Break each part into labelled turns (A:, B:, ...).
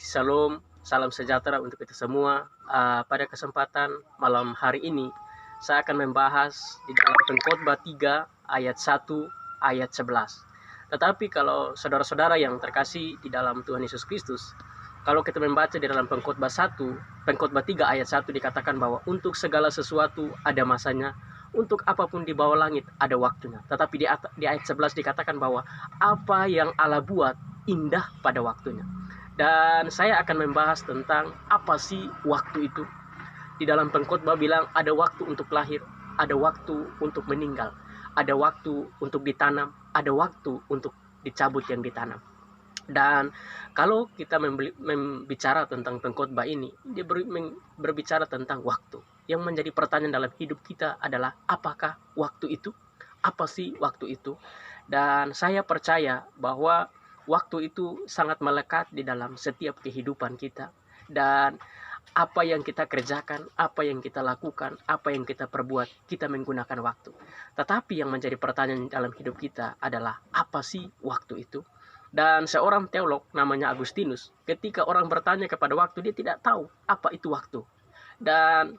A: Shalom, salam sejahtera untuk kita semua. Pada kesempatan malam hari ini, saya akan membahas di dalam Pengkhotbah 3 ayat 1 ayat 11. Tetapi kalau saudara-saudara yang terkasih di dalam Tuhan Yesus Kristus, kalau kita membaca di dalam Pengkhotbah 3 ayat 1 dikatakan bahwa untuk segala sesuatu ada masanya, untuk apapun di bawah langit ada waktunya. Tetapi di ayat 11 dikatakan bahwa apa yang Allah buat indah pada waktunya. Dan saya akan membahas tentang apa sih waktu itu. Di dalam Pengkhotbah bilang ada waktu untuk lahir, ada waktu untuk meninggal, ada waktu untuk ditanam, ada waktu untuk dicabut yang ditanam. Dan kalau kita membicara tentang Pengkhotbah ini, dia berbicara tentang waktu. Yang menjadi pertanyaan dalam hidup kita adalah apakah waktu itu? Apa sih waktu itu? Dan saya percaya bahwa waktu itu sangat melekat di dalam setiap kehidupan kita. Dan apa yang kita kerjakan, apa yang kita lakukan, apa yang kita perbuat, kita menggunakan waktu. Tetapi yang menjadi pertanyaan dalam hidup kita adalah apa sih waktu itu? Dan seorang teolog namanya Agustinus, ketika orang bertanya kepada waktu, dia tidak tahu apa itu waktu. Dan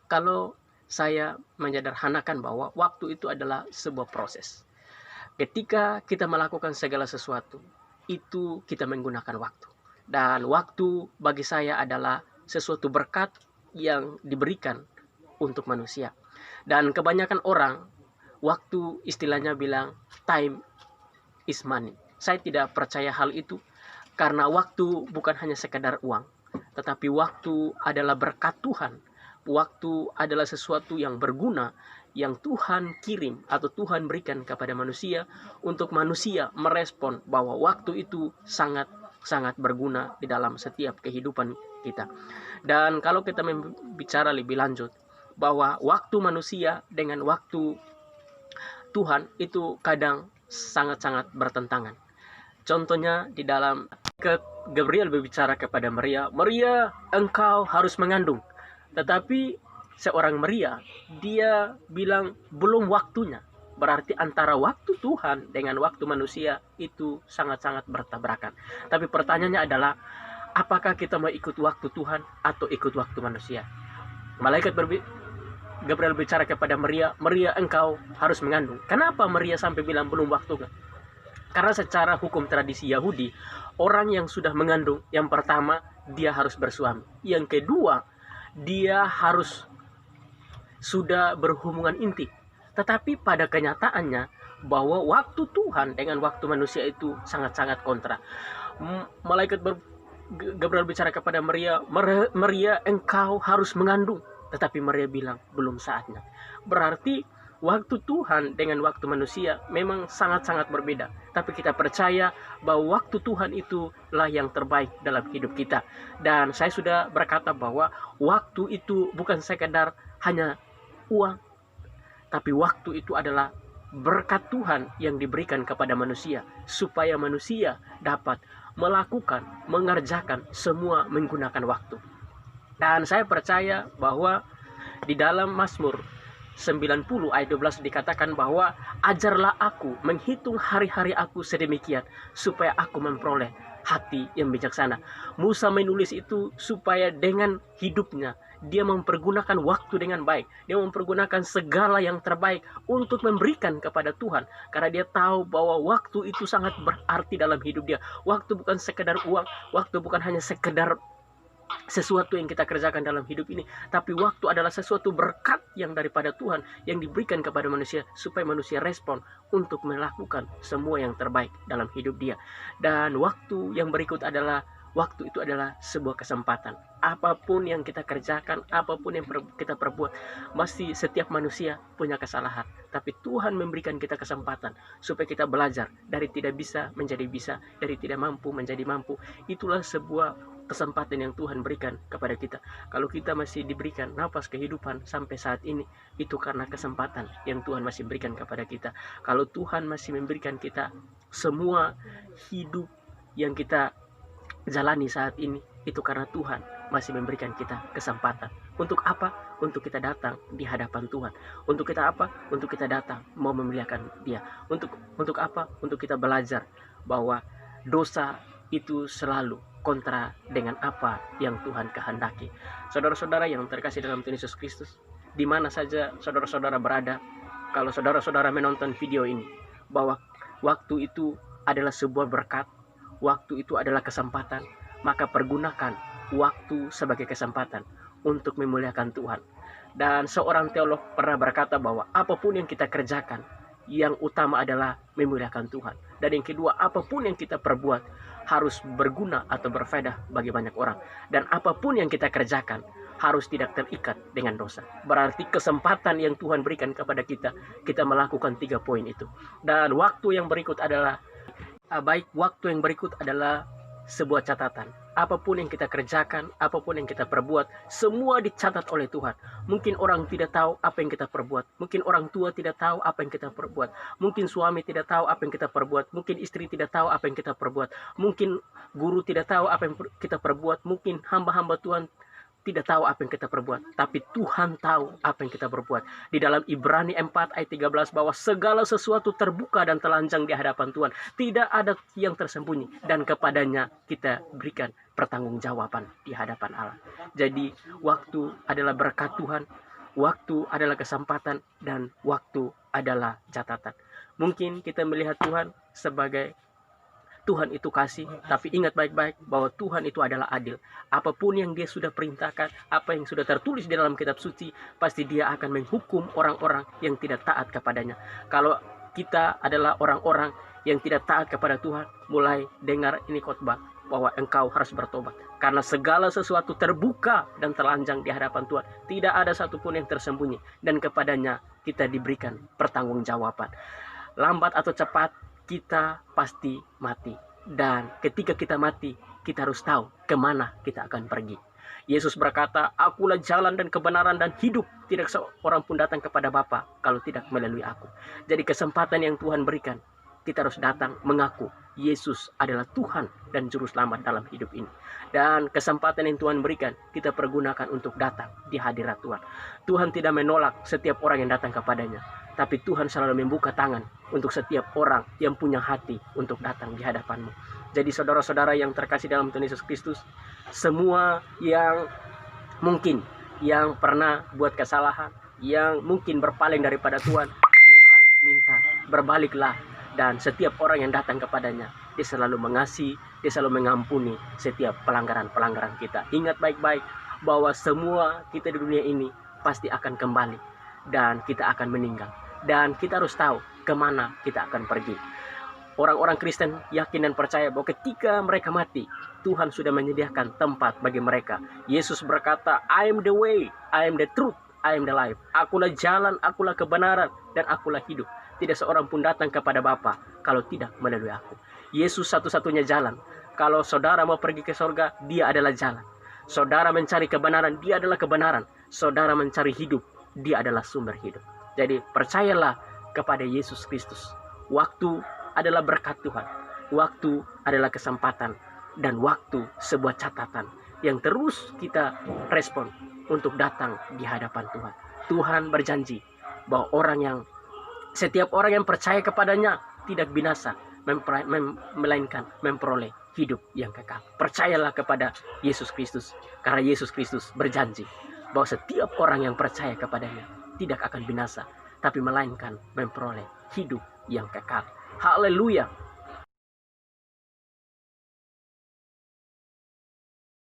A: kalau saya menyederhanakan bahwa waktu itu adalah sebuah proses. Ketika kita melakukan segala sesuatu, itu kita menggunakan waktu. Dan waktu bagi saya adalah sesuatu berkat yang diberikan untuk manusia. Dan kebanyakan orang, waktu istilahnya bilang, time is money. Saya tidak percaya hal itu, karena waktu bukan hanya sekedar uang, tetapi waktu adalah berkat Tuhan. Waktu adalah sesuatu yang berguna, yang Tuhan kirim atau Tuhan berikan kepada manusia untuk manusia merespon bahwa waktu itu sangat berguna di dalam setiap kehidupan kita. Dan kalau kita bicara lebih lanjut bahwa waktu manusia dengan waktu Tuhan itu kadang sangat bertentangan. Contohnya di dalam Gabriel berbicara kepada Maria, "Maria, engkau harus mengandung." Tetapi seorang Maria, dia bilang belum waktunya. Berarti antara waktu Tuhan dengan waktu manusia itu sangat bertabrakan. Tapi pertanyaannya adalah, apakah kita mau ikut waktu Tuhan atau ikut waktu manusia? Gabriel bicara kepada Maria, "Maria, engkau harus mengandung." Kenapa Maria sampai bilang belum waktunya? Karena secara hukum tradisi Yahudi, orang yang sudah mengandung, yang pertama dia harus bersuami. Yang kedua, dia harus sudah berhubungan intim. Tetapi pada kenyataannya bahwa waktu Tuhan dengan waktu manusia itu sangat kontra. Gabriel bicara kepada Maria, "Maria, engkau harus mengandung." Tetapi Maria bilang belum saatnya. Berarti waktu Tuhan dengan waktu manusia memang sangat berbeda. Tapi kita percaya bahwa waktu Tuhan itulah yang terbaik dalam hidup kita. Dan saya sudah berkata bahwa waktu itu bukan sekedar hanya uang, tapi waktu itu adalah berkat Tuhan yang diberikan kepada manusia, supaya manusia dapat melakukan, mengerjakan semua menggunakan waktu. Dan saya percaya bahwa di dalam Mazmur 90 ayat 12 dikatakan bahwa ajarlah aku menghitung hari-hari aku sedemikian supaya aku memperoleh hati yang bijaksana. Musa menulis itu supaya dengan hidupnya dia mempergunakan waktu dengan baik. Dia mempergunakan segala yang terbaik untuk memberikan kepada Tuhan. Karena dia tahu bahwa waktu itu sangat berarti dalam hidup dia. Waktu bukan sekedar uang, waktu bukan hanya sekedar sesuatu yang kita kerjakan dalam hidup ini, tapi waktu adalah sesuatu berkat yang daripada Tuhan yang diberikan kepada manusia supaya manusia respon untuk melakukan semua yang terbaik dalam hidup dia. Dan waktu yang berikut adalah waktu itu adalah sebuah kesempatan. Apapun yang kita kerjakan, apapun yang kita perbuat, masih setiap manusia punya kesalahan. Tapi Tuhan memberikan kita kesempatan supaya kita belajar dari tidak bisa menjadi bisa, dari tidak mampu menjadi mampu. Itulah sebuah kesempatan yang Tuhan berikan kepada kita. Kalau kita masih diberikan nafas kehidupan sampai saat ini, itu karena kesempatan yang Tuhan masih berikan kepada kita. Kalau Tuhan masih memberikan kita semua hidup yang kita jalani saat ini, itu karena Tuhan masih memberikan kita kesempatan. Untuk apa? Untuk kita datang di hadapan Tuhan. Untuk kita apa? Untuk kita datang mau memuliakan Dia. Untuk apa? Untuk kita belajar bahwa dosa itu selalu kontra dengan apa yang Tuhan kehendaki. Saudara-saudara yang terkasih dalam Tuhan Yesus Kristus, di mana saja saudara-saudara berada, kalau saudara-saudara menonton video ini, bahwa waktu itu adalah sebuah berkat, waktu itu adalah kesempatan, maka pergunakan waktu sebagai kesempatan untuk memuliakan Tuhan. Dan seorang teolog pernah berkata bahwa apapun yang kita kerjakan, yang utama adalah memuliakan Tuhan. Dan yang kedua, apapun yang kita perbuat harus berguna atau berfaedah bagi banyak orang. Dan apapun yang kita kerjakan harus tidak terikat dengan dosa. Berarti kesempatan yang Tuhan berikan kepada kita, kita melakukan 3 poin itu. Dan waktu yang berikut adalah sebuah catatan. Apapun yang kita kerjakan, apapun yang kita perbuat, semua dicatat oleh Tuhan. Mungkin orang tidak tahu apa yang kita perbuat. Mungkin orang tua tidak tahu apa yang kita perbuat. Mungkin suami tidak tahu apa yang kita perbuat. Mungkin istri tidak tahu apa yang kita perbuat. Mungkin guru tidak tahu apa yang kita perbuat. Mungkin hamba-hamba Tuhan tidak tahu apa yang kita perbuat, tapi Tuhan tahu apa yang kita perbuat. Di dalam Ibrani 4 ayat 13 bahwa segala sesuatu terbuka dan telanjang di hadapan Tuhan. Tidak ada yang tersembunyi, dan kepadanya kita berikan pertanggungjawaban di hadapan Allah. Jadi waktu adalah berkat Tuhan, waktu adalah kesempatan, dan waktu adalah catatan. Mungkin kita melihat Tuhan sebagai Tuhan itu kasih, tapi ingat baik-baik bahwa Tuhan itu adalah adil. Apapun yang Dia sudah perintahkan, apa yang sudah tertulis di dalam kitab suci, pasti Dia akan menghukum orang-orang yang tidak taat kepadanya. Kalau kita adalah orang-orang yang tidak taat kepada Tuhan, mulai dengar ini khotbah bahwa engkau harus bertobat. Karena segala sesuatu terbuka dan telanjang di hadapan Tuhan. Tidak ada satupun yang tersembunyi, dan kepadanya kita diberikan pertanggungjawaban. Lambat atau cepat, kita pasti mati. Dan ketika kita mati, kita harus tahu kemana kita akan pergi. Yesus berkata, akulah jalan dan kebenaran dan hidup. Tidak seorang pun datang kepada Bapa kalau tidak melalui aku. Jadi kesempatan yang Tuhan berikan, kita harus datang mengaku Yesus adalah Tuhan dan Juru Selamat dalam hidup ini. Dan kesempatan yang Tuhan berikan, kita pergunakan untuk datang di hadirat Tuhan. Tuhan tidak menolak setiap orang yang datang kepadanya, tapi Tuhan selalu membuka tangan untuk setiap orang yang punya hati untuk datang di hadapanmu. Jadi saudara-saudara yang terkasih dalam Tuhan Yesus Kristus, semua yang mungkin yang pernah buat kesalahan, yang mungkin berpaling daripada Tuhan, Tuhan minta berbaliklah. Dan setiap orang yang datang kepadanya, Dia selalu mengasihi, Dia selalu mengampuni setiap pelanggaran-pelanggaran kita. Ingat baik-baik bahwa semua kita di dunia ini pasti akan kembali, dan kita akan meninggal. Dan kita harus tahu kemana kita akan pergi. Orang-orang Kristen yakin dan percaya bahwa ketika mereka mati, Tuhan sudah menyediakan tempat bagi mereka. Yesus berkata, I am the way, I am the truth, I am the life. Akulah jalan, akulah kebenaran, dan akulah hidup. Tidak seorang pun datang kepada Bapa kalau tidak melalui aku. Yesus satu-satunya jalan. Kalau saudara mau pergi ke surga, Dia adalah jalan. Saudara mencari kebenaran, Dia adalah kebenaran. Saudara mencari hidup, Dia adalah sumber hidup. Jadi percayalah kepada Yesus Kristus. Waktu adalah berkat Tuhan. Waktu adalah kesempatan. Dan waktu sebuah catatan yang terus kita respon untuk datang di hadapan Tuhan. Tuhan berjanji bahwa setiap orang yang percaya kepadanya tidak binasa, melainkan memperoleh hidup yang kekal. Percayalah kepada Yesus Kristus, karena Yesus Kristus berjanji bahwa setiap orang yang percaya kepadanya tidak akan binasa, tapi melainkan memperoleh hidup yang kekal. Haleluya!